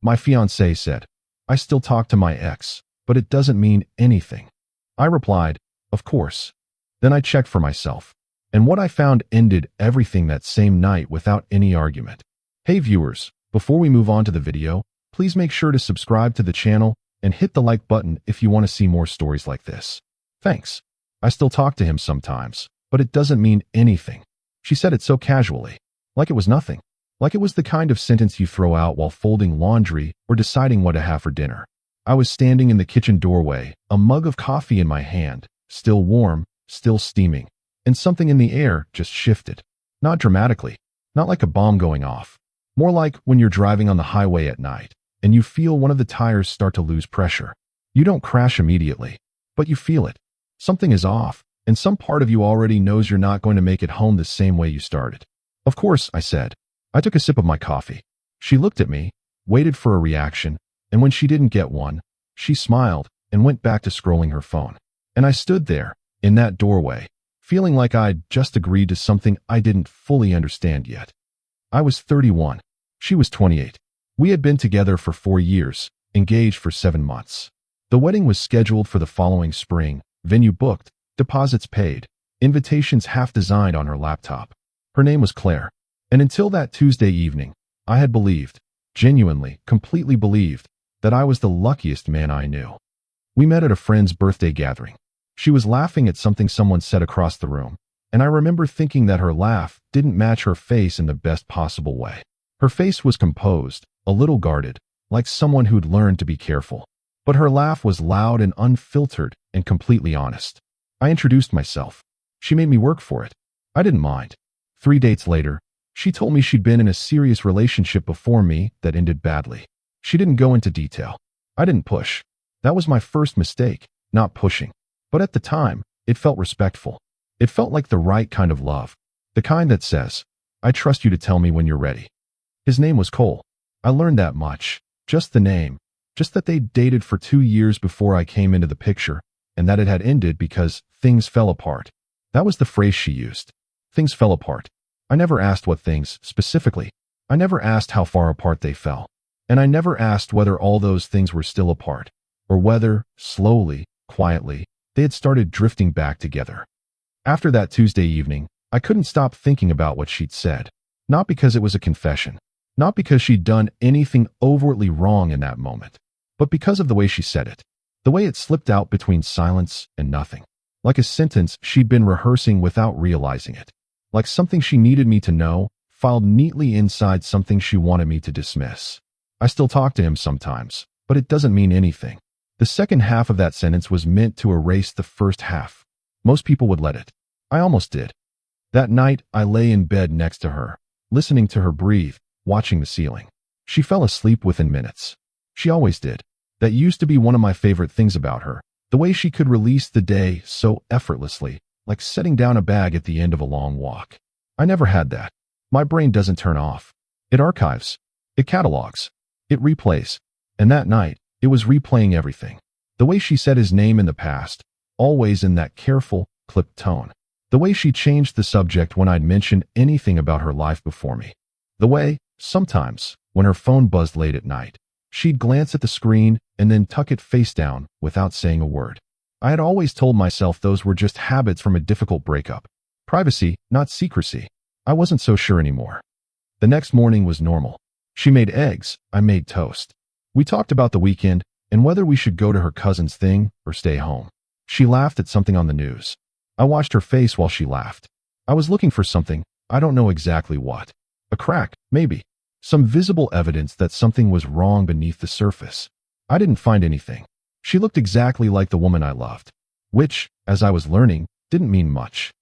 My fiancé said. I still talk to my ex, but it doesn't mean anything. I replied, of course. Then I checked for myself. And what I found ended everything that same night without any argument. Hey viewers, before we move on to the video, please make sure to subscribe to the channel and hit the like button if you want to see more stories like this. Thanks. I still talk to him sometimes, but it doesn't mean anything. She said it so casually, like it was nothing. Like it was the kind of sentence you throw out while folding laundry or deciding what to have for dinner. I was standing in the kitchen doorway, a mug of coffee in my hand, still warm, still steaming, and something in the air just shifted. Not dramatically, not like a bomb going off. More like when you're driving on the highway at night, and you feel one of the tires start to lose pressure. You don't crash immediately, but you feel it. Something is off, and some part of you already knows you're not going to make it home the same way you started. Of course, I said. I took a sip of my coffee. She looked at me, waited for a reaction, and when she didn't get one, she smiled and went back to scrolling her phone. And I stood there, in that doorway, feeling like I'd just agreed to something I didn't fully understand yet. I was 31. She was 28. We had been together for 4 years, engaged for 7 months. The wedding was scheduled for the following spring, venue booked, deposits paid, invitations half designed on her laptop. Her name was Claire. And until that Tuesday evening, I had believed, genuinely, completely believed, that I was the luckiest man I knew. We met at a friend's birthday gathering. She was laughing at something someone said across the room, and I remember thinking that her laugh didn't match her face in the best possible way. Her face was composed, a little guarded, like someone who'd learned to be careful. But her laugh was loud and unfiltered and completely honest. I introduced myself. She made me work for it. I didn't mind. 3 dates later, she told me she'd been in a serious relationship before me that ended badly. She didn't go into detail. I didn't push. That was my first mistake, not pushing. But at the time, it felt respectful. It felt like the right kind of love. The kind that says, I trust you to tell me when you're ready. His name was Qley. I learned that much. Just the name. Just that they dated for 2 years before I came into the picture, and that it had ended because things fell apart. That was the phrase she used. Things fell apart. I never asked what things, specifically. I never asked how far apart they fell. And I never asked whether all those things were still apart, or whether, slowly, quietly, they had started drifting back together. After that Tuesday evening, I couldn't stop thinking about what she'd said. Not because it was a confession. Not because she'd done anything overtly wrong in that moment. But because of the way she said it. The way it slipped out between silence and nothing. Like a sentence she'd been rehearsing without realizing it. Like something she needed me to know, filed neatly inside something she wanted me to dismiss. I still talk to him sometimes, but it doesn't mean anything. The second half of that sentence was meant to erase the first half. Most people would let it. I almost did. That night, I lay in bed next to her, listening to her breathe, watching the ceiling. She fell asleep within minutes. She always did. That used to be one of my favorite things about her. The way she could release the day so effortlessly, like setting down a bag at the end of a long walk. I never had that. My brain doesn't turn off. It archives. It catalogs. It replays. And that night, it was replaying everything. The way she said his name in the past, always in that careful, clipped tone. The way she changed the subject when I'd mentioned anything about her life before me. The way, sometimes, when her phone buzzed late at night, she'd glance at the screen and then tuck it face down without saying a word. I had always told myself those were just habits from a difficult breakup. Privacy, not secrecy. I wasn't so sure anymore. The next morning was normal. She made eggs, I made toast. We talked about the weekend and whether we should go to her cousin's thing or stay home. She laughed at something on the news. I watched her face while she laughed. I was looking for something, I don't know exactly what. A crack, maybe. Some visible evidence that something was wrong beneath the surface. I didn't find anything. She looked exactly like the woman I loved, which, as I was learning, didn't mean much.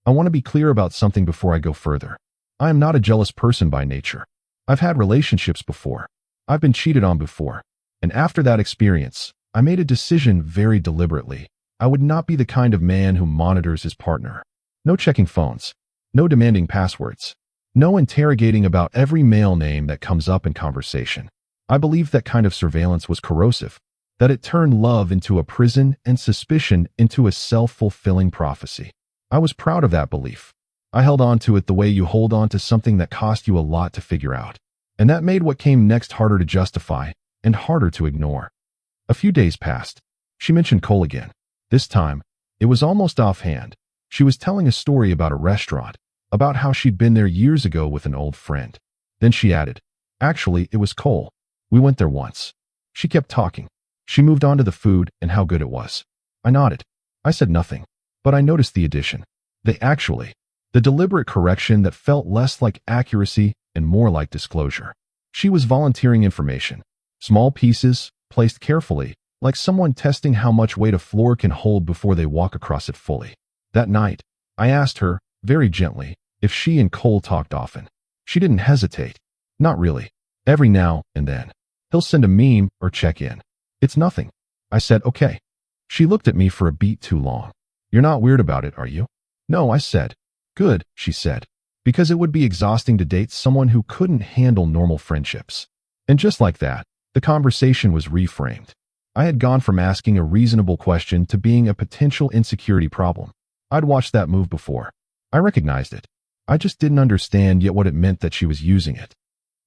I want to be clear about something before I go further. I am not a jealous person by nature. I've had relationships before. I've been cheated on before. And after that experience, I made a decision very deliberately. I would not be the kind of man who monitors his partner. No checking phones. No demanding passwords. No interrogating about every male name that comes up in conversation. I believed that kind of surveillance was corrosive, that it turned love into a prison and suspicion into a self-fulfilling prophecy. I was proud of that belief. I held on to it the way you hold on to something that cost you a lot to figure out. And that made what came next harder to justify and harder to ignore. A few days passed. She mentioned Qley again. This time, it was almost offhand. She was telling a story about a restaurant, about how she'd been there years ago with an old friend. Then she added, "Actually, it was Qley. We went there once." She kept talking. She moved on to the food and how good it was. I nodded. I said nothing, but I noticed the addition. The deliberate correction that felt less like accuracy and more like disclosure. She was volunteering information. Small pieces, placed carefully, like someone testing how much weight a floor can hold before they walk across it fully. That night, I asked her, very gently, if she and Qley talked often. She didn't hesitate. Not really. Every now and then. He'll send a meme or check in. It's nothing. I said, okay. She looked at me for a beat too long. You're not weird about it, are you? No, I said. Good, she said. Because it would be exhausting to date someone who couldn't handle normal friendships. And just like that, the conversation was reframed. I had gone from asking a reasonable question to being a potential insecurity problem. I'd watched that move before. I recognized it. I just didn't understand yet what it meant that she was using it.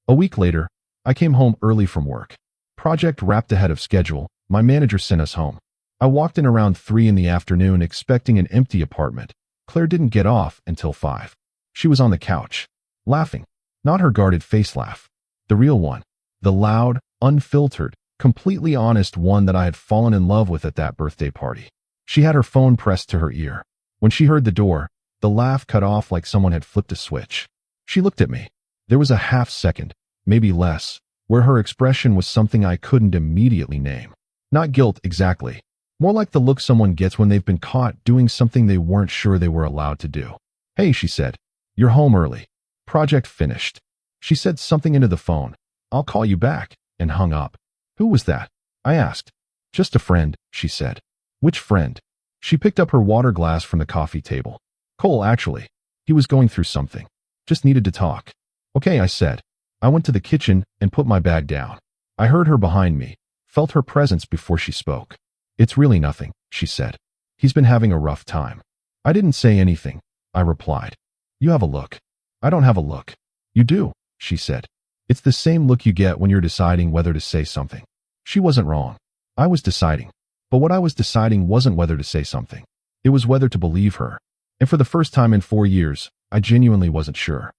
A week later, I came home early from work. Project wrapped ahead of schedule. My manager sent us home. I walked in around 3 in the afternoon expecting an empty apartment. Claire didn't get off until 5. She was on the couch, laughing. Not her guarded face laugh. The real one. The loud, unfiltered, completely honest one that I had fallen in love with at that birthday party. She had her phone pressed to her ear. When she heard the door, the laugh cut off like someone had flipped a switch. She looked at me. There was a half second, maybe less, where her expression was something I couldn't immediately name. Not guilt exactly. More like the look someone gets when they've been caught doing something they weren't sure they were allowed to do. Hey, she said. You're home early. Project finished. She said something into the phone. I'll call you back, and hung up. Who was that? I asked. Just a friend, she said. Which friend? She picked up her water glass from the coffee table. Qley, actually. He was going through something. Just needed to talk. Okay, I said. I went to the kitchen and put my bag down. I heard her behind me, felt her presence before she spoke. It's really nothing, she said. He's been having a rough time. I didn't say anything, I replied. You have a look. I don't have a look. You do, she said. It's the same look you get when you're deciding whether to say something. She wasn't wrong. I was deciding. But what I was deciding wasn't whether to say something. It was whether to believe her. And for the first time in 4 years, I genuinely wasn't sure.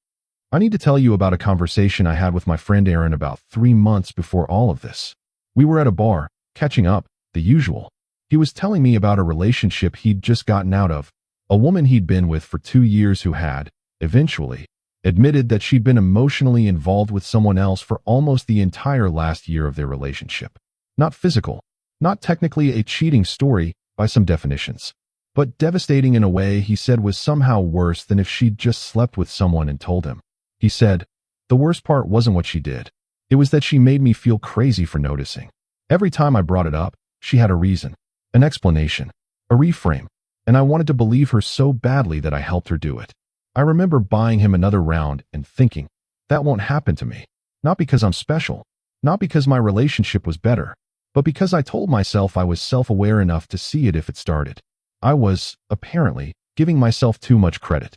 I need to tell you about a conversation I had with my friend Aaron about 3 months before all of this. We were at a bar, catching up, the usual. He was telling me about a relationship he'd just gotten out of, a woman he'd been with for 2 years who had, eventually, admitted that she'd been emotionally involved with someone else for almost the entire last year of their relationship. Not physical, not technically a cheating story by some definitions, but devastating in a way he said was somehow worse than if she'd just slept with someone and told him. He said, the worst part wasn't what she did. It was that she made me feel crazy for noticing. Every time I brought it up, she had a reason, an explanation, a reframe, and I wanted to believe her so badly that I helped her do it. I remember buying him another round and thinking, that won't happen to me. Not because I'm special, not because my relationship was better, but because I told myself I was self-aware enough to see it if it started. I was, apparently, giving myself too much credit.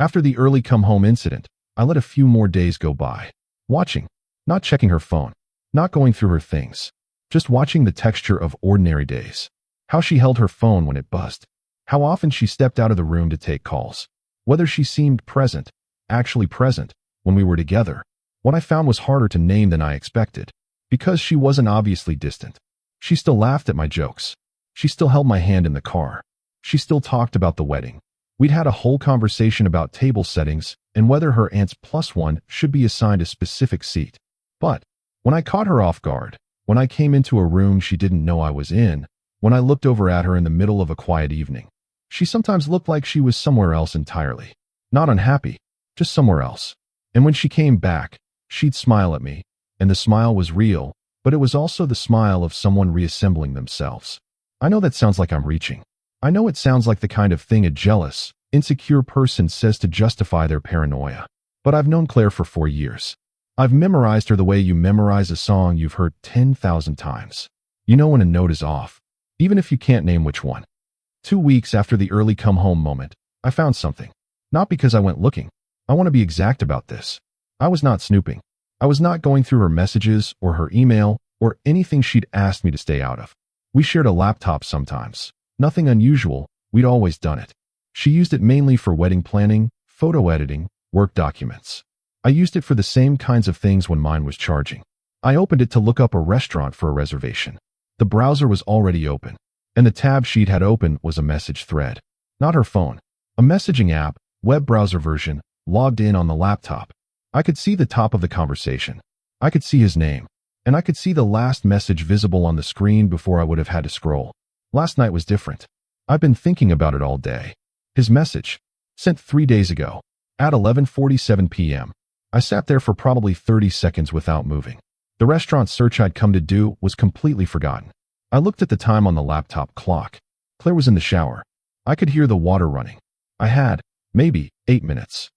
After the early come-home incident, I let a few more days go by, watching, not checking her phone, not going through her things, just watching the texture of ordinary days. How she held her phone when it buzzed, how often she stepped out of the room to take calls, whether she seemed present, actually present, when we were together. What I found was harder to name than I expected, because she wasn't obviously distant. She still laughed at my jokes. She still held my hand in the car. She still talked about the wedding. We'd had a whole conversation about table settings and whether her aunt's +1 should be assigned a specific seat. But when I caught her off guard, when I came into a room she didn't know I was in, when I looked over at her in the middle of a quiet evening, she sometimes looked like she was somewhere else entirely. Not unhappy, just somewhere else. And when she came back, she'd smile at me, and the smile was real, but it was also the smile of someone reassembling themselves. I know that sounds like I'm reaching. I know it sounds like the kind of thing a jealous, insecure person says to justify their paranoia. But I've known Claire for 4 years. I've memorized her the way you memorize a song you've heard 10,000 times. You know when a note is off, even if you can't name which one. 2 weeks after the early come-home moment, I found something. Not because I went looking. I want to be exact about this. I was not snooping. I was not going through her messages or her email or anything she'd asked me to stay out of. We shared a laptop sometimes. Nothing unusual, we'd always done it. She used it mainly for wedding planning, photo editing, work documents. I used it for the same kinds of things when mine was charging. I opened it to look up a restaurant for a reservation. The browser was already open, and the tab she'd had open was a message thread. Not her phone. A messaging app, web browser version, logged in on the laptop. I could see the top of the conversation. I could see his name, and I could see the last message visible on the screen before I would have had to scroll. Last night was different. I've been thinking about it all day. His message, sent 3 days ago, at 11:47 p.m. I sat there for probably 30 seconds without moving. The restaurant search I'd come to do was completely forgotten. I looked at the time on the laptop clock. Qley was in the shower. I could hear the water running. I had, maybe, 8 minutes.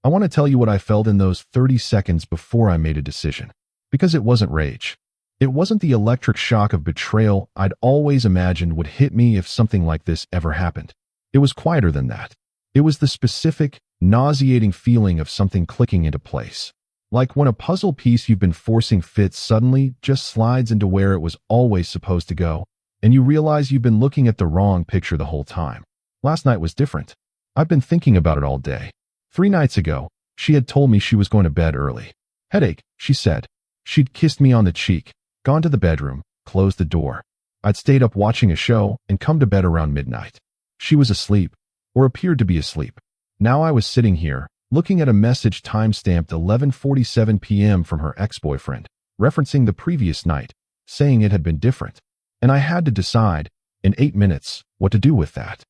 I want to tell you what I felt in those 30 seconds before I made a decision. Because it wasn't rage. It wasn't the electric shock of betrayal I'd always imagined would hit me if something like this ever happened. It was quieter than that. It was the specific, nauseating feeling of something clicking into place. Like when a puzzle piece you've been forcing fit suddenly just slides into where it was always supposed to go, and you realize you've been looking at the wrong picture the whole time. Last night was different. I've been thinking about it all day. 3 nights ago, she had told me she was going to bed early. Headache, she said. She'd kissed me on the cheek, gone to the bedroom, closed the door. I'd stayed up watching a show and come to bed around midnight. She was asleep, or appeared to be asleep. Now I was sitting here, looking at a message time-stamped 11:47 p.m. from her ex-boyfriend, referencing the previous night, saying it had been different. And I had to decide, in 8 minutes, what to do with that.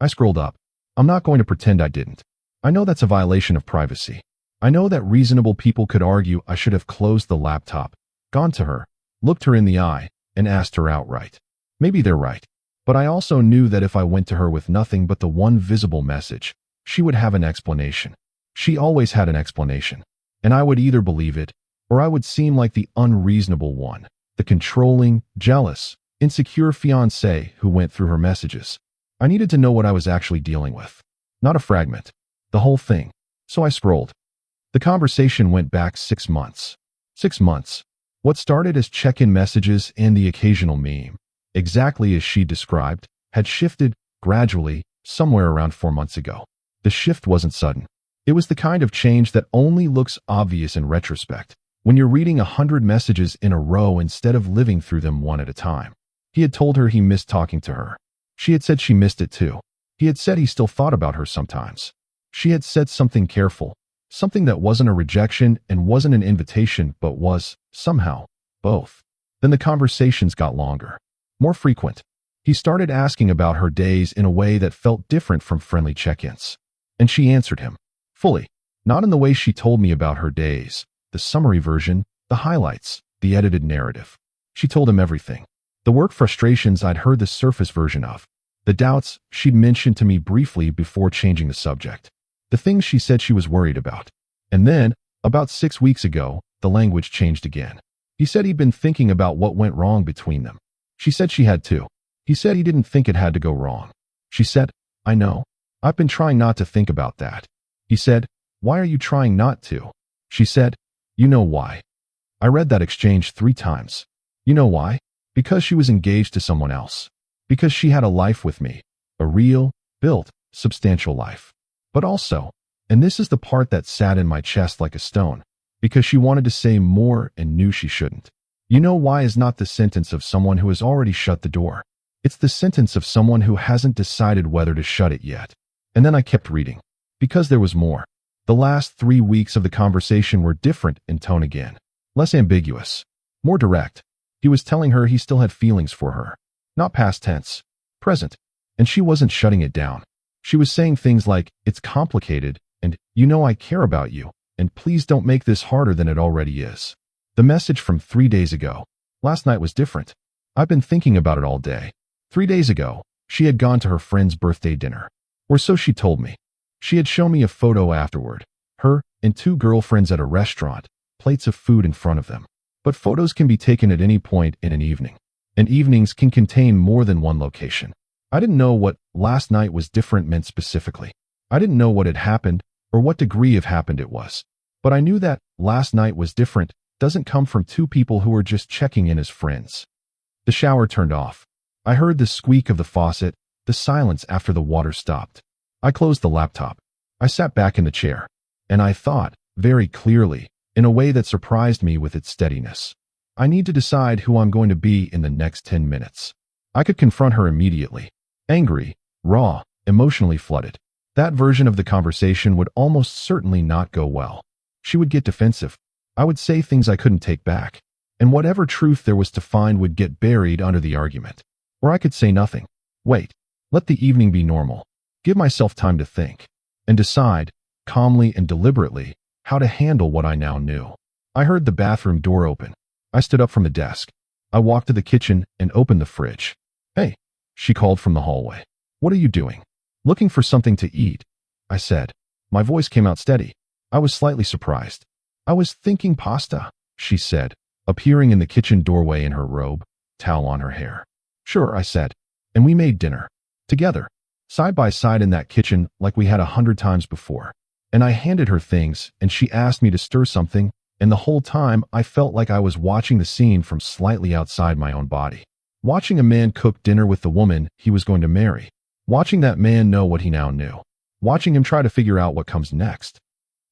I scrolled up. I'm not going to pretend I didn't. I know that's a violation of privacy. I know that reasonable people could argue I should have closed the laptop, gone to her, looked her in the eye, and asked her outright. Maybe they're right. But I also knew that if I went to her with nothing but the one visible message, she would have an explanation. She always had an explanation. And I would either believe it, or I would seem like the unreasonable one, the controlling, jealous, insecure fiancé who went through her messages. I needed to know what I was actually dealing with. Not a fragment. The whole thing. So I scrolled. The conversation went back 6 months. 6 months. What started as check-in messages and the occasional meme, exactly as she described, had shifted, gradually, somewhere around 4 months ago. The shift wasn't sudden. It was the kind of change that only looks obvious in retrospect, when you're reading 100 messages in a row instead of living through them one at a time. He had told her he missed talking to her. She had said she missed it too. He had said he still thought about her sometimes. She had said something careful, something that wasn't a rejection and wasn't an invitation but was, somehow, both. Then the conversations got longer, more frequent. He started asking about her days in a way that felt different from friendly check-ins. And she answered him, fully, not in the way she told me about her days, the summary version, the highlights, the edited narrative. She told him everything. The work frustrations I'd heard the surface version of, the doubts she'd mentioned to me briefly before changing the subject, the things she said she was worried about. And then, about 6 weeks ago, the language changed again. He said he'd been thinking about what went wrong between them. She said she had too. He said he didn't think it had to go wrong. She said, I know. I've been trying not to think about that. He said, why are you trying not to? She said, you know why. I read that exchange 3 times. You know why? Because she was engaged to someone else. Because she had a life with me. A real, built, substantial life. But also, and this is the part that sat in my chest like a stone, because she wanted to say more and knew she shouldn't. You know why is not the sentence of someone who has already shut the door. It's the sentence of someone who hasn't decided whether to shut it yet. And then I kept reading. Because there was more. The last 3 weeks of the conversation were different in tone again. Less ambiguous. More direct. He was telling her he still had feelings for her. Not past tense. Present. And she wasn't shutting it down. She was saying things like, it's complicated, and you know I care about you, and please don't make this harder than it already is. The message from 3 days ago. Last night was different. I've been thinking about it all day. 3 days ago, she had gone to her friend's birthday dinner. Or so she told me. She had shown me a photo afterward. Her and 2 girlfriends at a restaurant, plates of food in front of them. But photos can be taken at any point in an evening. And evenings can contain more than one location. I didn't know what last night was different meant specifically. I didn't know what had happened or what degree of happened it was. But I knew that last night was different, doesn't come from two people who were just checking in as friends. The shower turned off. I heard the squeak of the faucet, the silence after the water stopped. I closed the laptop. I sat back in the chair. And I thought, very clearly, in a way that surprised me with its steadiness. I need to decide who I'm going to be in the next 10 minutes. I could confront her immediately. Angry, raw, emotionally flooded. That version of the conversation would almost certainly not go well. She would get defensive. I would say things I couldn't take back. And whatever truth there was to find would get buried under the argument. Or I could say nothing. Wait. Let the evening be normal. Give myself time to think. And decide, calmly and deliberately, how to handle what I now knew. I heard the bathroom door open. I stood up from the desk. I walked to the kitchen and opened the fridge. Hey, she called from the hallway. What are you doing? Looking for something to eat, I said. My voice came out steady. I was slightly surprised. I was thinking pasta, she said, appearing in the kitchen doorway in her robe, towel on her hair. Sure, I said. And we made dinner. Together. Side by side in that kitchen like we had 100 times before. And I handed her things and she asked me to stir something, and the whole time I felt like I was watching the scene from slightly outside my own body. Watching a man cook dinner with the woman he was going to marry. Watching that man know what he now knew. Watching him try to figure out what comes next.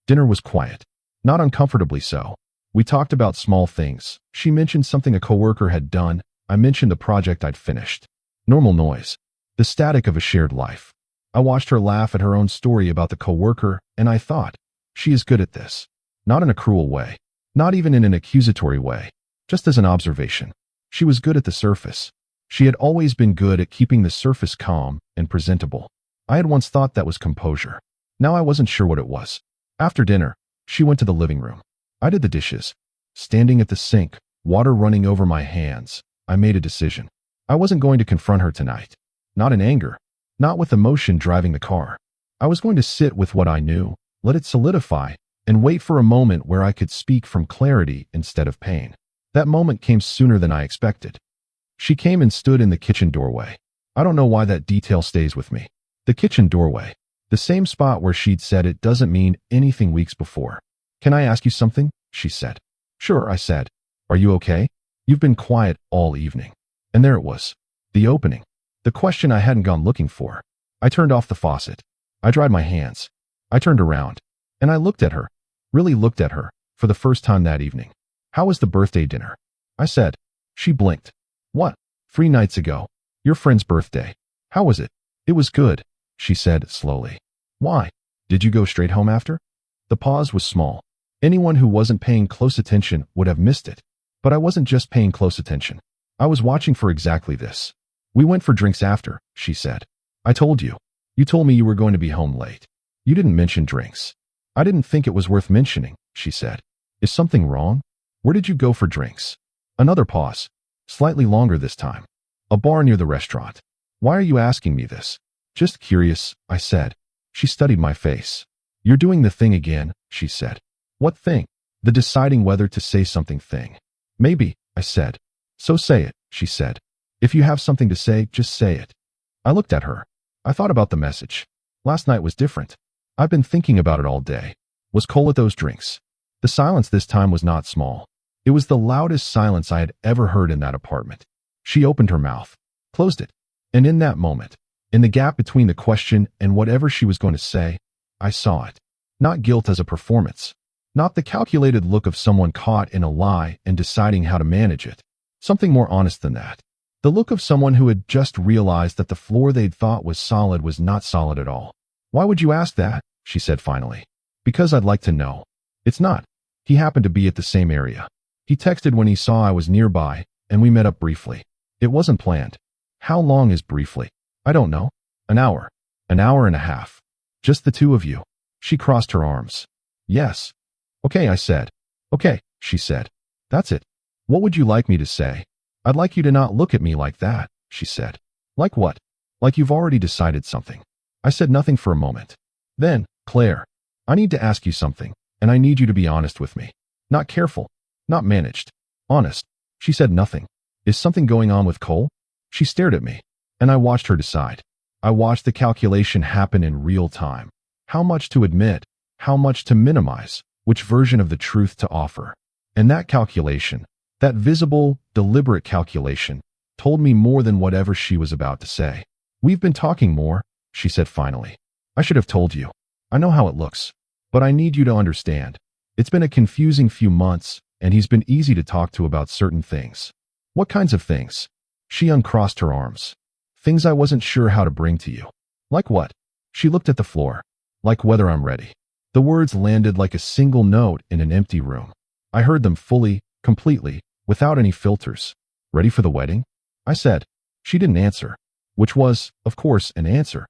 Dinner was quiet. Not uncomfortably so. We talked about small things. She mentioned something a coworker had done. I mentioned the project I'd finished. Normal noise. The static of a shared life. I watched her laugh at her own story about the coworker, and I thought, she is good at this. Not in a cruel way. Not even in an accusatory way. Just as an observation. She was good at the surface. She had always been good at keeping the surface calm and presentable. I had once thought that was composure. Now I wasn't sure what it was. After dinner, she went to the living room. I did the dishes. Standing at the sink, water running over my hands, I made a decision. I wasn't going to confront her tonight. Not in anger. Not with emotion driving the car. I was going to sit with what I knew, let it solidify, and wait for a moment where I could speak from clarity instead of pain. That moment came sooner than I expected. She came and stood in the kitchen doorway. I don't know why that detail stays with me. The kitchen doorway. The same spot where she'd said it doesn't mean anything weeks before. Can I ask you something? She said. Sure, I said. Are you okay? You've been quiet all evening. And there it was. The opening. The question I hadn't gone looking for. I turned off the faucet. I dried my hands. I turned around. And I looked at her. Really looked at her. For the first time that evening. How was the birthday dinner? I said. She blinked. What? 3 nights ago. Your friend's birthday. How was it? It was good, she said slowly. Why? Did you go straight home after? The pause was small. Anyone who wasn't paying close attention would have missed it. But I wasn't just paying close attention. I was watching for exactly this. We went for drinks after, she said. I told you. You told me you were going to be home late. You didn't mention drinks. I didn't think it was worth mentioning, she said. Is something wrong? Where did you go for drinks? Another pause. Slightly longer this time. A bar near the restaurant. Why are you asking me this? Just curious, I said. She studied my face. You're doing the thing again, she said. What thing? The deciding whether to say something thing. Maybe, I said. So say it, she said. If you have something to say, just say it. I looked at her. I thought about the message. Last night was different. I've been thinking about it all day. Was Qley at those drinks? The silence this time was not small. It was the loudest silence I had ever heard in that apartment. She opened her mouth, closed it, and in that moment, in the gap between the question and whatever she was going to say, I saw it. Not guilt as a performance. Not the calculated look of someone caught in a lie and deciding how to manage it. Something more honest than that. The look of someone who had just realized that the floor they'd thought was solid was not solid at all. Why would you ask that? She said finally. Because I'd like to know. It's not. He happened to be at the same area. He texted when he saw I was nearby, and we met up briefly. It wasn't planned. How long is briefly? I don't know. An hour. An hour and a half. Just the two of you. She crossed her arms. Yes. Okay, I said. Okay, she said. That's it. What would you like me to say? I'd like you to not look at me like that, she said. Like what? Like you've already decided something. I said nothing for a moment. Then, Claire, I need to ask you something, and I need you to be honest with me. Not careful. Not managed. Honest. She said nothing. Is something going on with Qley? She stared at me, and I watched her decide. I watched the calculation happen in real time. How much to admit, how much to minimize, which version of the truth to offer. And that calculation, that visible, deliberate calculation, told me more than whatever she was about to say. "We've been talking more," she said finally. "I should have told you. I know how it looks. But I need you to understand. It's been a confusing few months, and he's been easy to talk to about certain things." "What kinds of things?" She uncrossed her arms. "Things I wasn't sure how to bring to you." "Like what?" She looked at the floor. "Like whether I'm ready." The words landed like a single note in an empty room. I heard them fully, completely, without any filters. "Ready for the wedding?" I said. She didn't answer, which was, of course, an answer.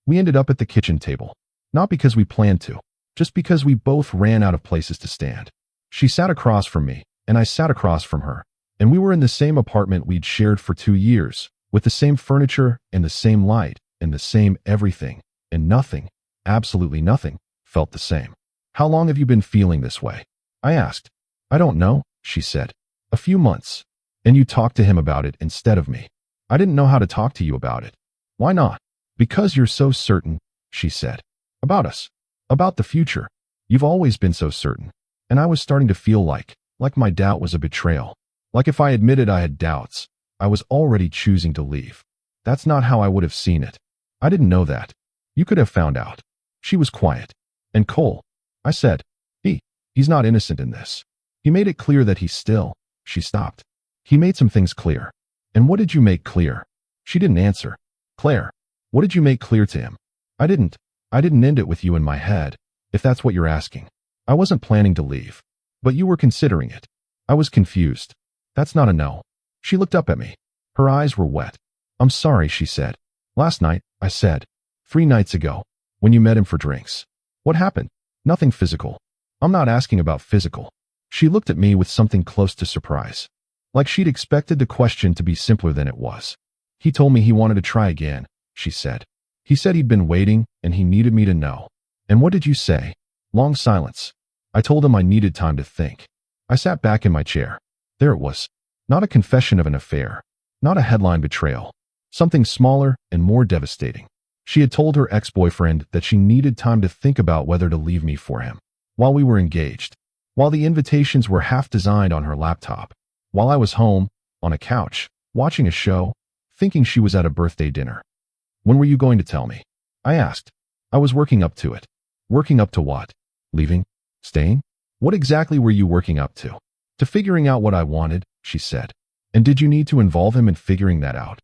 We ended up at the kitchen table. Not because we planned to, just because we both ran out of places to stand. She sat across from me, and I sat across from her, and we were in the same apartment we'd shared for 2 years, with the same furniture and the same light and the same everything, and nothing, absolutely nothing, felt the same. "How long have you been feeling this way?" I asked. "I don't know," she said. "A few months." "And you talked to him about it instead of me." "I didn't know how to talk to you about it." "Why not?" "Because you're so certain," she said. "About us. About the future. You've always been so certain." And I was starting to feel like my doubt was a betrayal. Like if I admitted I had doubts, I was already choosing to leave. That's not how I would have seen it. I didn't know that. You could have found out. She was quiet. "And Cole," I said. He's not innocent in this. He made it clear that he's still." She stopped. "He made some things clear." "And what did you make clear?" She didn't answer. "Claire, what did you make clear to him?" I didn't end it with you in my head, if that's what you're asking. I wasn't planning to leave. But you were considering it." I was confused. "That's not a no." She looked up at me. Her eyes were wet. "I'm sorry," she said. "Last night," I said. 3 nights ago, when you met him for drinks. "What happened?" "Nothing physical." "I'm not asking about physical." She looked at me with something close to surprise. Like she'd expected the question to be simpler than it was. "He told me he wanted to try again," she said. "He said he'd been waiting and he needed me to know." "And what did you say?" Long silence. I told him I needed time to think. I sat back in my chair. There it was. Not a confession of an affair. Not a headline betrayal. Something smaller and more devastating. She had told her ex-boyfriend that she needed time to think about whether to leave me for him. While we were engaged. While the invitations were half designed on her laptop. While I was home, on a couch, watching a show, thinking she was at a birthday dinner. "When were you going to tell me?" I asked. I was working up to it. Working up to what? Leaving? Staying? What exactly were you working up to? To figuring out what I wanted, she said. "And did you need to involve him in figuring that out?"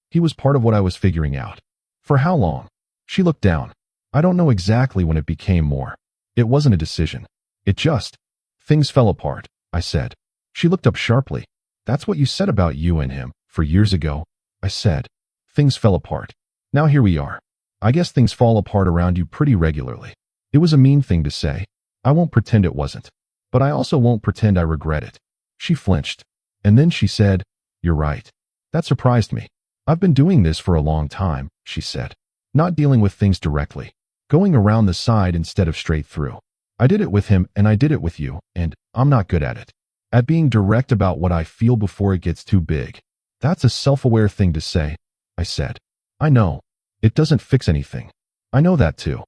"He was part of what I was figuring out." "For how long?" She looked down. "I don't know exactly when it became more. It wasn't a decision. It just, things fell apart," I said. She looked up sharply. "That's what you said about you and him, for years ago," I said. "Things fell apart. Now here we are. I guess things fall apart around you pretty regularly." It was a mean thing to say. I won't pretend it wasn't. But I also won't pretend I regret it. She flinched. And then she said, "You're right." That surprised me. "I've been doing this for a long time," she said. "Not dealing with things directly. Going around the side instead of straight through. I did it with him and I did it with you, and I'm not good at it. At being direct about what I feel before it gets too big." "That's a self-aware thing to say," I said. "I know. It doesn't fix anything. I know that too."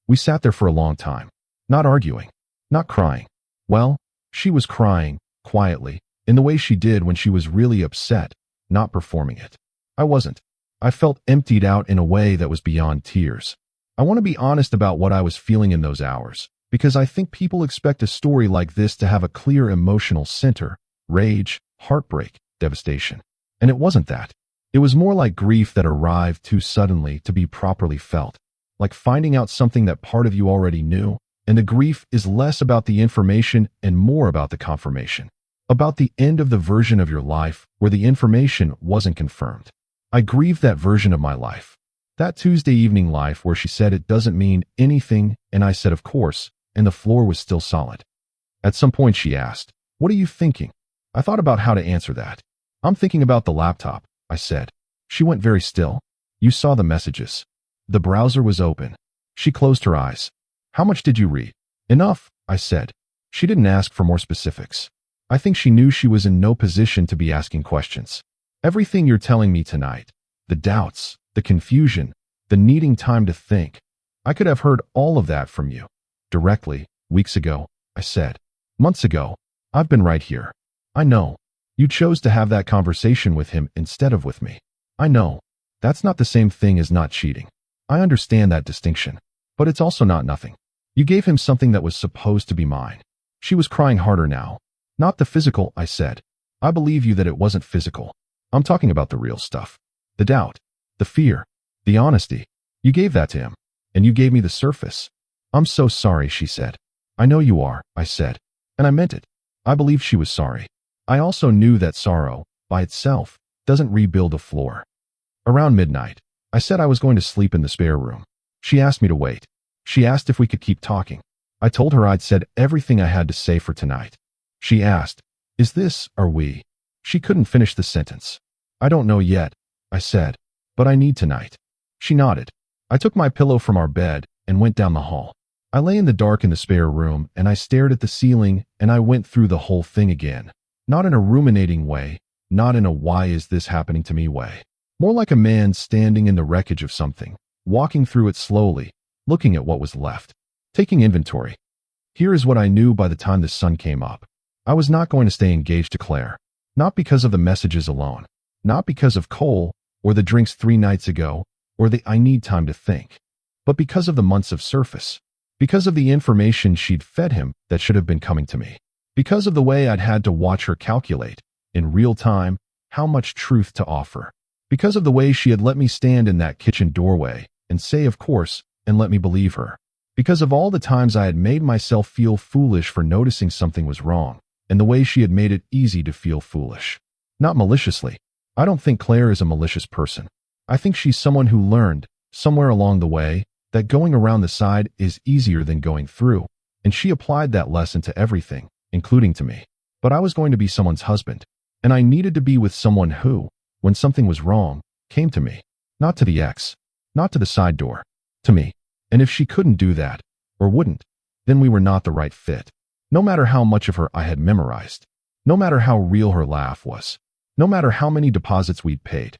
We sat there for a long time. Not arguing. Not crying. Well, she was crying, quietly, in the way she did when she was really upset, not performing it. I wasn't. I felt emptied out in a way that was beyond tears. I want to be honest about what I was feeling in those hours, because I think people expect a story like this to have a clear emotional center, rage, heartbreak, devastation. And it wasn't that. It was more like grief that arrived too suddenly to be properly felt, like finding out something that part of you already knew, and the grief is less about the information and more about the confirmation, about the end of the version of your life where the information wasn't confirmed. I grieved that version of my life. That Tuesday evening life where she said it doesn't mean anything, and I said of course, and the floor was still solid. At some point she asked, "What are you thinking?" I thought about how to answer that. "I'm thinking about the laptop," I said. She went very still. "You saw the messages." The browser was open. She closed her eyes. "How much did you read?" "Enough," I said. She didn't ask for more specifics. I think she knew she was in no position to be asking questions. "Everything you're telling me tonight, the doubts, the confusion, the needing time to think, I could have heard all of that from you, directly, weeks ago, I said. Months ago. I've been right here. I know. You chose to have that conversation with him instead of with me. I know. That's not the same thing as not cheating. I understand that distinction. But it's also not nothing. You gave him something that was supposed to be mine. She was crying harder now. Not the physical, I said. I believe you that it wasn't physical. I'm talking about the real stuff. The doubt. The fear. The honesty. You gave that to him. And you gave me the surface. I'm so sorry, she said. I know you are, I said. And I meant it. I believed she was sorry. I also knew that sorrow, by itself, doesn't rebuild a floor. Around midnight, I said I was going to sleep in the spare room. She asked me to wait. She asked if we could keep talking. I told her I'd said everything I had to say for tonight. She asked, "Is this, are we?" She couldn't finish the sentence. "I don't know yet," I said, "but I need tonight." She nodded. I took my pillow from our bed and went down the hall. I lay in the dark in the spare room and I stared at the ceiling and I went through the whole thing again. Not in a ruminating way, not in a why is this happening to me way. More like a man standing in the wreckage of something, walking through it slowly, looking at what was left, taking inventory. Here is what I knew by the time the sun came up. I was not going to stay engaged to Claire. Not because of the messages alone. Not because of Qley, or the drinks 3 nights ago, or the I need time to think. But because of the months of surface. Because of the information she'd fed him that should have been coming to me. Because of the way I'd had to watch her calculate, in real time, how much truth to offer. Because of the way she had let me stand in that kitchen doorway and say of course, and let me believe her. Because of all the times I had made myself feel foolish for noticing something was wrong, and the way she had made it easy to feel foolish. Not maliciously. I don't think Claire is a malicious person. I think she's someone who learned, somewhere along the way, that going around the side is easier than going through, and she applied that lesson to everything, including to me. But I was going to be someone's husband, and I needed to be with someone who, when something was wrong, came to me. Not to the ex, not to the side door, to me. And if she couldn't do that, or wouldn't, then we were not the right fit. No matter how much of her I had memorized, no matter how real her laugh was, no matter how many deposits we'd paid.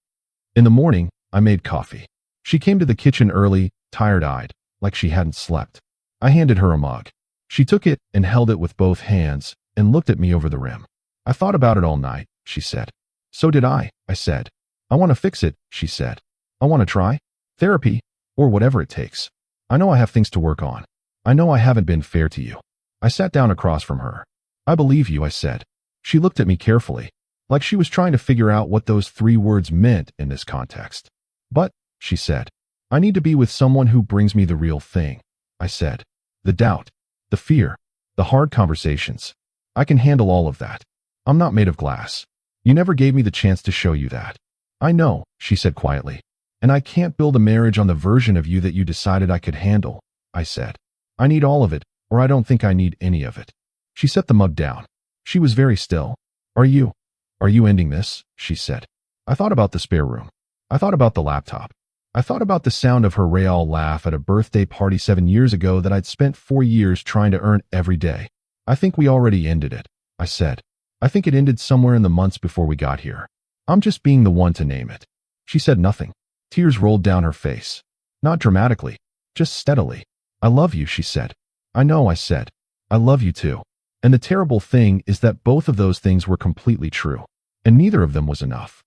In the morning, I made coffee. She came to the kitchen early, tired-eyed, like she hadn't slept. I handed her a mug. She took it and held it with both hands and looked at me over the rim. "I thought about it all night," she said. "So did I said. "I want to fix it," she said. "I want to try therapy, or whatever it takes. I know I have things to work on. I know I haven't been fair to you." I sat down across from her. "I believe you," I said. She looked at me carefully, like she was trying to figure out what those 3 words meant in this context. "But," she said, "I need to be with someone who brings me the real thing," I said. "The doubt, the fear, the hard conversations. I can handle all of that. I'm not made of glass. You never gave me the chance to show you that." "I know," she said quietly. "And I can't build a marriage on the version of you that you decided I could handle," I said. "I need all of it, or I don't think I need any of it." She set the mug down. She was very still. Are you ending this?" she said. I thought about the spare room. I thought about the laptop. I thought about the sound of her real laugh at a birthday party 7 years ago that I'd spent 4 years trying to earn every day. "I think we already ended it," I said. "I think it ended somewhere in the months before we got here. I'm just being the one to name it." She said nothing. Tears rolled down her face. Not dramatically, just steadily. "I love you," she said. "I know," I said. "I love you too." And the terrible thing is that both of those things were completely true, and neither of them was enough.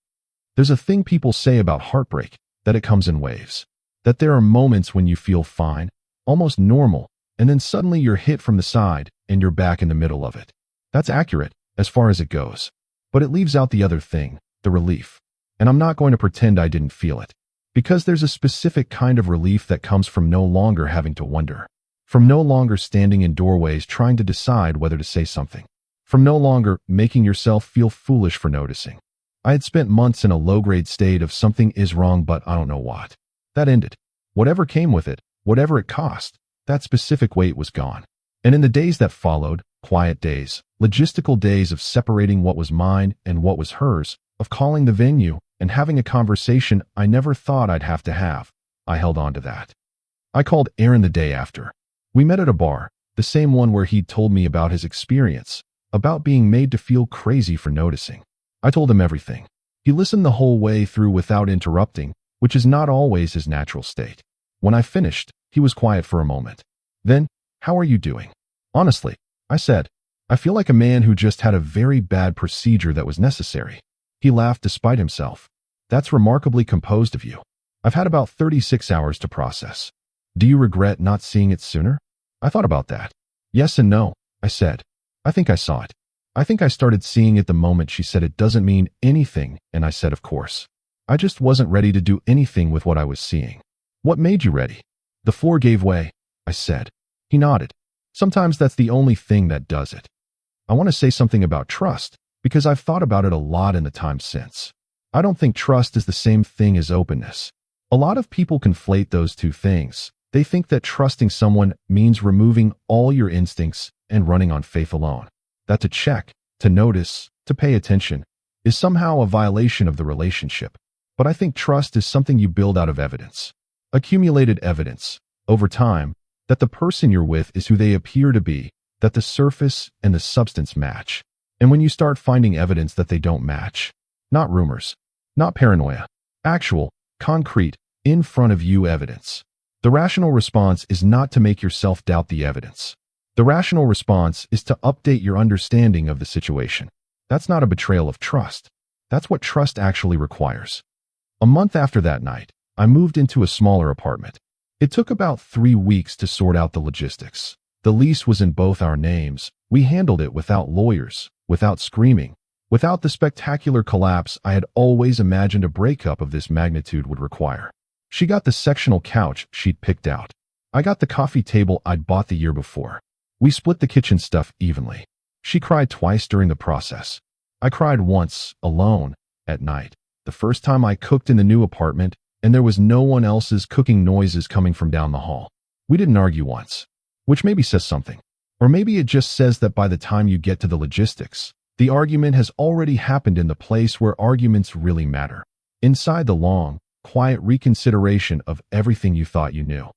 There's a thing people say about heartbreak, that it comes in waves. That there are moments when you feel fine, almost normal, and then suddenly you're hit from the side and you're back in the middle of it. That's accurate, as far as it goes. But it leaves out the other thing, the relief. And I'm not going to pretend I didn't feel it. Because there's a specific kind of relief that comes from no longer having to wonder. From no longer standing in doorways trying to decide whether to say something. From no longer making yourself feel foolish for noticing. I had spent months in a low-grade state of something is wrong but I don't know what. That ended. Whatever came with it, whatever it cost, that specific weight was gone. And in the days that followed, quiet days, logistical days of separating what was mine and what was hers, of calling the venue and having a conversation I never thought I'd have to have, I held on to that. I called Aaron the day after. We met at a bar, the same one where he'd told me about his experience, about being made to feel crazy for noticing. I told him everything. He listened the whole way through without interrupting, which is not always his natural state. When I finished, he was quiet for a moment. Then, "How are you doing?" "Honestly," I said. I feel like a man who just had a very bad procedure that was necessary. He laughed despite himself. That's remarkably composed of you. I've had about 36 hours to process. Do you regret not seeing it sooner? I thought about that. Yes and no, I said. I think I saw it. I think I started seeing it the moment she said it doesn't mean anything, and I said of course. I just wasn't ready to do anything with what I was seeing. What made you ready? The floor gave way, I said. He nodded. Sometimes that's the only thing that does it. I want to say something about trust, because I've thought about it a lot in the time since. I don't think trust is the same thing as openness. A lot of people conflate those two things. They think that trusting someone means removing all your instincts and running on faith alone. That to check, to notice, to pay attention, is somehow a violation of the relationship. But I think trust is something you build out of evidence. Accumulated evidence, over time, that the person you're with is who they appear to be, that the surface and the substance match. And when you start finding evidence that they don't match, not rumors, not paranoia, actual, concrete, in front of you evidence, the rational response is not to make yourself doubt the evidence. The rational response is to update your understanding of the situation. That's not a betrayal of trust. That's what trust actually requires. A month after that night, I moved into a smaller apartment. It took about 3 weeks to sort out the logistics. The lease was in both our names. We handled it without lawyers, without screaming, without the spectacular collapse I had always imagined a breakup of this magnitude would require. She got the sectional couch she'd picked out. I got the coffee table I'd bought the year before. We split the kitchen stuff evenly. She cried twice during the process. I cried once, alone, at night. The first time I cooked in the new apartment, and there was no one else's cooking noises coming from down the hall. We didn't argue once, which maybe says something. Or maybe it just says that by the time you get to the logistics, the argument has already happened in the place where arguments really matter. Inside the long, quiet reconsideration of everything you thought you knew.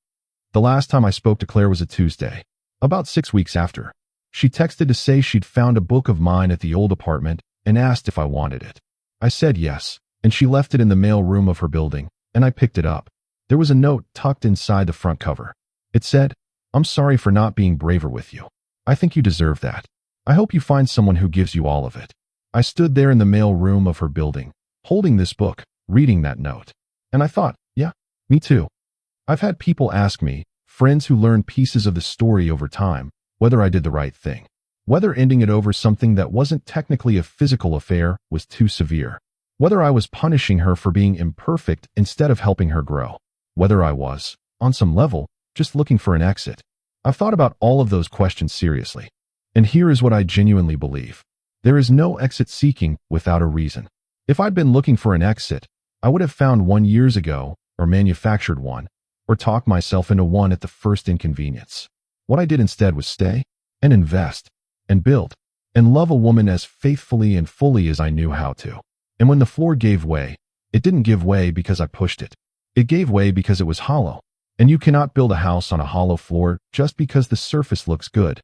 The last time I spoke to Claire was a Tuesday, about 6 weeks after. She texted to say she'd found a book of mine at the old apartment and asked if I wanted it. I said yes, and she left it in the mail room of her building, and I picked it up. There was a note tucked inside the front cover. It said, "I'm sorry for not being braver with you. I think you deserve that. I hope you find someone who gives you all of it." I stood there in the mail room of her building, holding this book, reading that note. And I thought, yeah, me too. I've had people ask me, friends who learned pieces of the story over time, whether I did the right thing, whether ending it over something that wasn't technically a physical affair was too severe, whether I was punishing her for being imperfect instead of helping her grow, whether I was, on some level, just looking for an exit. I've thought about all of those questions seriously. And here is what I genuinely believe. There is no exit seeking without a reason. If I'd been looking for an exit, I would have found one years ago, or manufactured one, or talked myself into one at the first inconvenience. What I did instead was stay, and invest, and build, and love a woman as faithfully and fully as I knew how to. And when the floor gave way, it didn't give way because I pushed it. It gave way because it was hollow. And you cannot build a house on a hollow floor just because the surface looks good.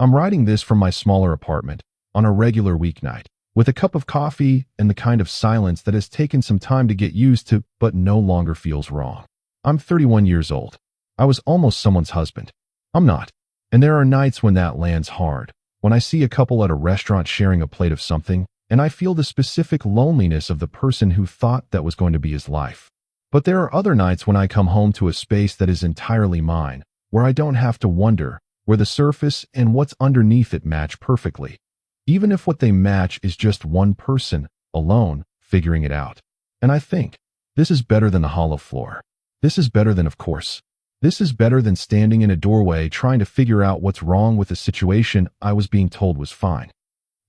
I'm writing this from my smaller apartment, on a regular weeknight, with a cup of coffee and the kind of silence that has taken some time to get used to but no longer feels wrong. I'm 31 years old. I was almost someone's husband. I'm not. And there are nights when that lands hard, when I see a couple at a restaurant sharing a plate of something, and I feel the specific loneliness of the person who thought that was going to be his life. But there are other nights when I come home to a space that is entirely mine, where I don't have to wonder, where the surface and what's underneath it match perfectly, even if what they match is just one person, alone, figuring it out. And I think, this is better than the hollow floor. This is better than, of course. This is better than standing in a doorway trying to figure out what's wrong with a situation I was being told was fine.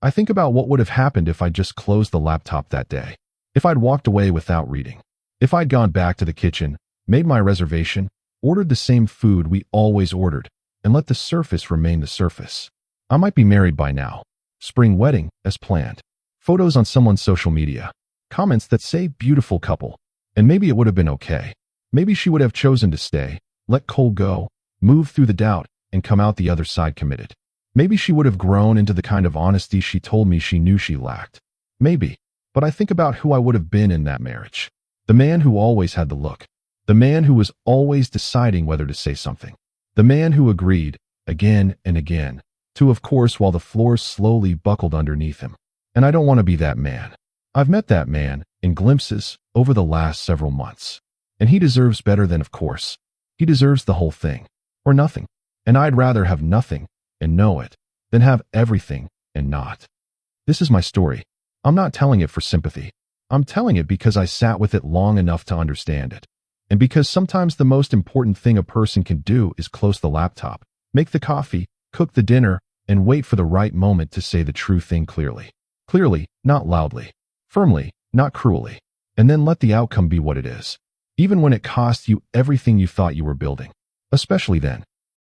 I think about what would have happened if I just closed the laptop that day, if I'd walked away without reading, if I'd gone back to the kitchen, made my reservation, ordered the same food we always ordered, and let the surface remain the surface. I might be married by now. Spring wedding, as planned. Photos on someone's social media. Comments that say beautiful couple. And maybe it would have been okay. Maybe she would have chosen to stay, let Qley go, move through the doubt, and come out the other side committed. Maybe she would have grown into the kind of honesty she told me she knew she lacked. Maybe. But I think about who I would have been in that marriage. The man who always had the look. The man who was always deciding whether to say something. The man who agreed, again and again, to, of course, while the floors slowly buckled underneath him. And I don't want to be that man. I've met that man in glimpses over the last several months. And he deserves better than, of course. He deserves the whole thing, or nothing. And I'd rather have nothing and know it than have everything and not. This is my story. I'm not telling it for sympathy. I'm telling it because I sat with it long enough to understand it. And because sometimes the most important thing a person can do is close the laptop, make the coffee, cook the dinner, and wait for the right moment to say the true thing clearly. Clearly, not loudly. Firmly, not cruelly. And then let the outcome be what it is. Even when it costs you everything you thought you were building. Especially then,